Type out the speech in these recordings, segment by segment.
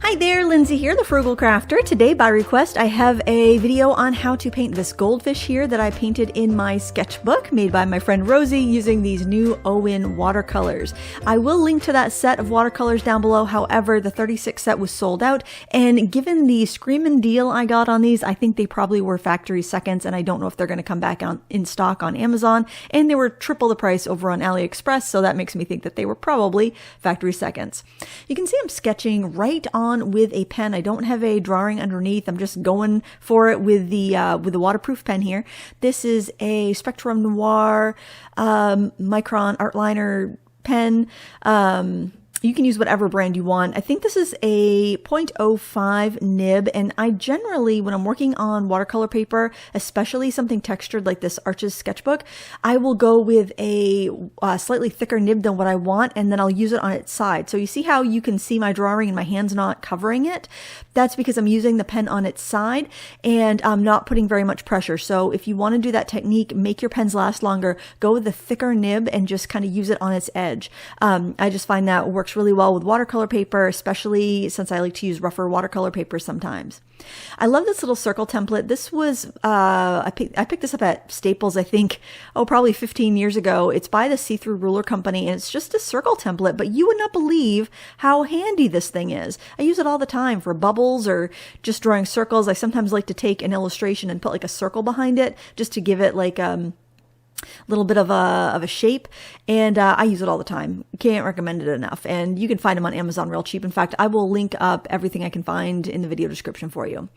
Hi there, Lindsay here, the Frugal Crafter. Today, by request, I have a video on how to paint this goldfish here that I painted in my sketchbook made by my friend Rosie using these new Owin watercolors. I will link to that set of watercolors down below. However, the 36 set was sold out, and given the screamin' deal I got on these, I think they probably were factory seconds, and I don't know if they're going to come back in stock on Amazon, and they were triple the price over on AliExpress, so that makes me think that they were probably factory seconds. You can see I'm sketching right on with a pen. I don't have a drawing underneath. I'm just going for it with the waterproof pen here. This is a Spectrum Noir Micron art liner pen. You can use whatever brand you want. I think this is a 0.05 nib, and I generally, when I'm working on watercolor paper, especially something textured like this Arches sketchbook, I will go with a slightly thicker nib than what I want, and then I'll use it on its side. So you see how you can see my drawing and my hand's not covering it? That's because I'm using the pen on its side, and I'm not putting very much pressure. So if you want to do that technique, make your pens last longer, go with the thicker nib and just kind of use it on its edge. I just find that works really well with watercolor paper, especially since I like to use rougher watercolor paper sometimes. I love this little circle template. This was, I picked this up at Staples, I think, probably 15 years ago. It's by the See-Through Ruler Company, and it's just a circle template, but you would not believe how handy this thing is. I use it all the time for bubbles or just drawing circles. I sometimes like to take an illustration and put like a circle behind it just to give it like little bit of a shape, and I use it all the time. Can't recommend it enough, and you can find them on Amazon real cheap. In fact, I will link up everything I can find in the video description for you.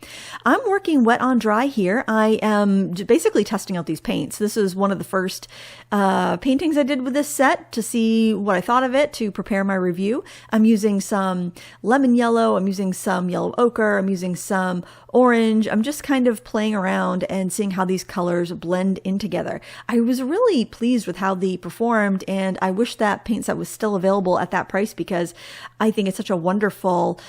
I'm working wet on dry here. I am basically testing out these paints. This is one of the first paintings I did with this set to see what I thought of it to prepare my review. I'm using some lemon yellow, I'm using some yellow ochre, I'm using some orange. I'm just kind of playing around and seeing how these colors blend in together. I was really pleased with how they performed, and I wish that paint set was still available at that price because I think it's such a wonderful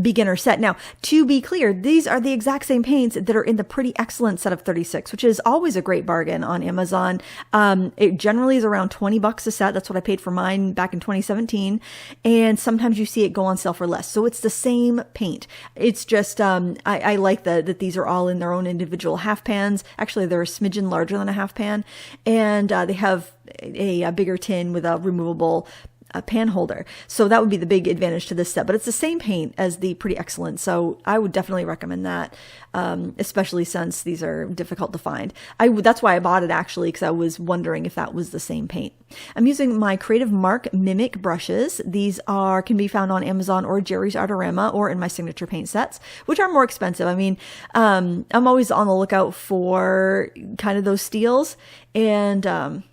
beginner set. Now, to be clear, these are the exact same paints that are in the Pretty Excellent set of 36, which is always a great bargain on Amazon. It generally is around 20 bucks a set. That's what I paid for mine back in 2017, and sometimes you see it go on sale for less. So it's the same paint. It's just I like that these are all in their own individual half pans. Actually, they're a smidgen larger than a half pan, and they have a bigger tin with a removable pan holder. So that would be the big advantage to this set, but it's the same paint as the Pretty Excellent. So I would definitely recommend that, especially since these are difficult to find. That's why I bought it actually, because I was wondering if that was the same paint. I'm using my Creative Mark Mimic brushes. These can be found on Amazon or Jerry's Artorama or in my signature paint sets, which are more expensive. I mean, I'm always on the lookout for kind of those steals, and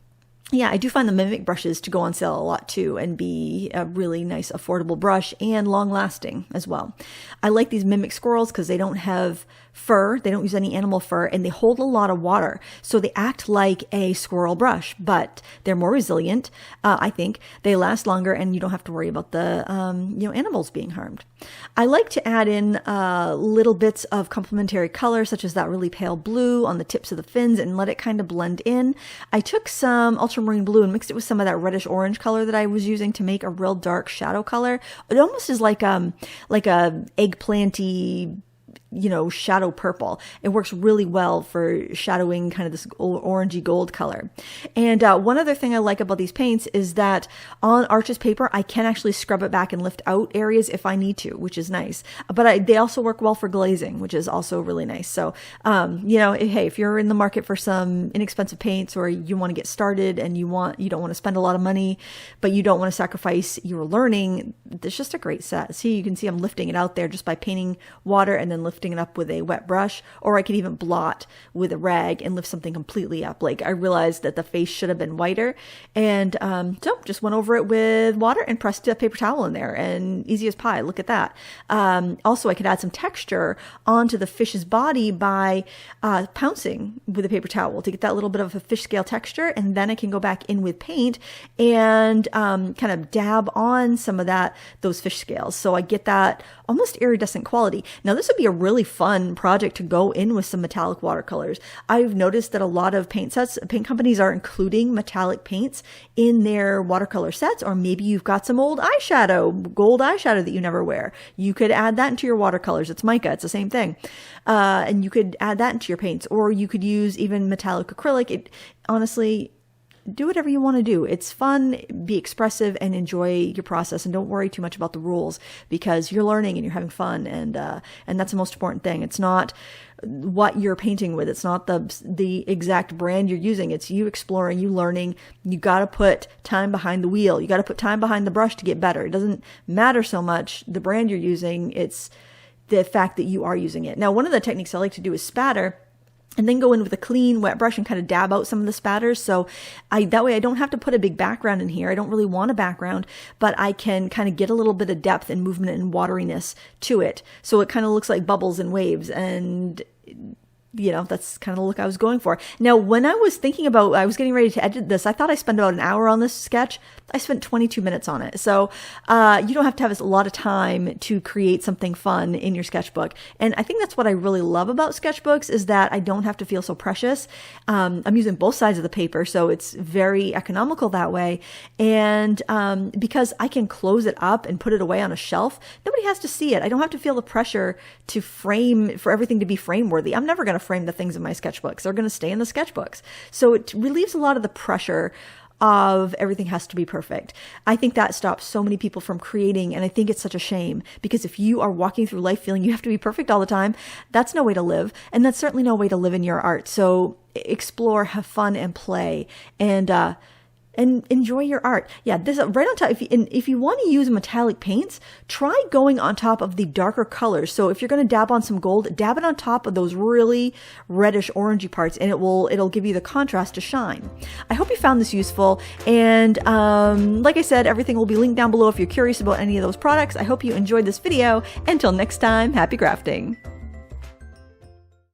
yeah, I do find the Mimic brushes to go on sale a lot too and be a really nice affordable brush and long lasting as well. I like these Mimic squirrels because they don't have fur, they don't use any animal fur, and they hold a lot of water. So they act like a squirrel brush, but they're more resilient, I think. They last longer, and you don't have to worry about the animals being harmed. I like to add in little bits of complementary color, such as that really pale blue on the tips of the fins, and let it kind of blend in. I took some ultramarine blue and mixed it with some of that reddish orange color that I was using to make a real dark shadow color. It almost is like a eggplanty, shadow purple. It works really well for shadowing kind of this orangey gold color. And one other thing I like about these paints is that on Arches paper, I can actually scrub it back and lift out areas if I need to, which is nice. But they also work well for glazing, which is also really nice. So, hey, if you're in the market for some inexpensive paints, or you want to get started and you don't want to spend a lot of money, but you don't want to sacrifice your learning, it's just a great set. See, you can see I'm lifting it out there just by painting water and then lifting it up with a wet brush, or I could even blot with a rag and lift something completely up. Like, I realized that the face should have been whiter, and so just went over it with water and pressed a paper towel in there, and easy as pie. Look at that. Also, I could add some texture onto the fish's body by pouncing with a paper towel to get that little bit of a fish scale texture, and then I can go back in with paint and kind of dab on some of those fish scales, so I get that almost iridescent quality. Now, this would be a really really fun project to go in with some metallic watercolors. I've noticed that a lot of paint companies are including metallic paints in their watercolor sets, or maybe you've got some old eyeshadow, gold eyeshadow that you never wear. You could add that into your watercolors. It's mica. It's the same thing. And you could add that into your paints, or you could use even metallic acrylic. Honestly, do whatever you want to do. It's fun, be expressive, and enjoy your process. And don't worry too much about the rules, because you're learning and you're having fun. And that's the most important thing. It's not what you're painting with. It's not the exact brand you're using. It's you exploring, you learning. You got to put time behind the wheel. You got to put time behind the brush to get better. It doesn't matter so much the brand you're using. It's the fact that you are using it. Now, one of the techniques I like to do is spatter, and then go in with a clean wet brush and kind of dab out some of the spatters. So that way I don't have to put a big background in here. I don't really want a background, but I can kind of get a little bit of depth and movement and wateriness to it. So it kind of looks like bubbles and waves, and that's kind of the look I was going for. Now, when I was getting ready to edit this, I thought I spent about an hour on this sketch. I spent 22 minutes on it. So you don't have to have a lot of time to create something fun in your sketchbook. And I think that's what I really love about sketchbooks, is that I don't have to feel so precious. I'm using both sides of the paper, so it's very economical that way. And because I can close it up and put it away on a shelf, nobody has to see it. I don't have to feel the pressure for everything to be frame worthy. I'm never going to frame the things in my sketchbooks. They're going to stay in the sketchbooks. So it relieves a lot of the pressure of everything has to be perfect. I think that stops so many people from creating, and I think it's such a shame, because if you are walking through life feeling you have to be perfect all the time, that's no way to live, and that's certainly no way to live in your art. So explore, have fun, and play, and enjoy your art. Yeah, this right on top. If you want to use metallic paints, try going on top of the darker colors. So if you're going to dab on some gold, dab it on top of those really reddish orangey parts, and it'll give you the contrast to shine. I hope you found this useful, and like I said, everything will be linked down below if you're curious about any of those products. I hope you enjoyed this video. Until next time, happy crafting.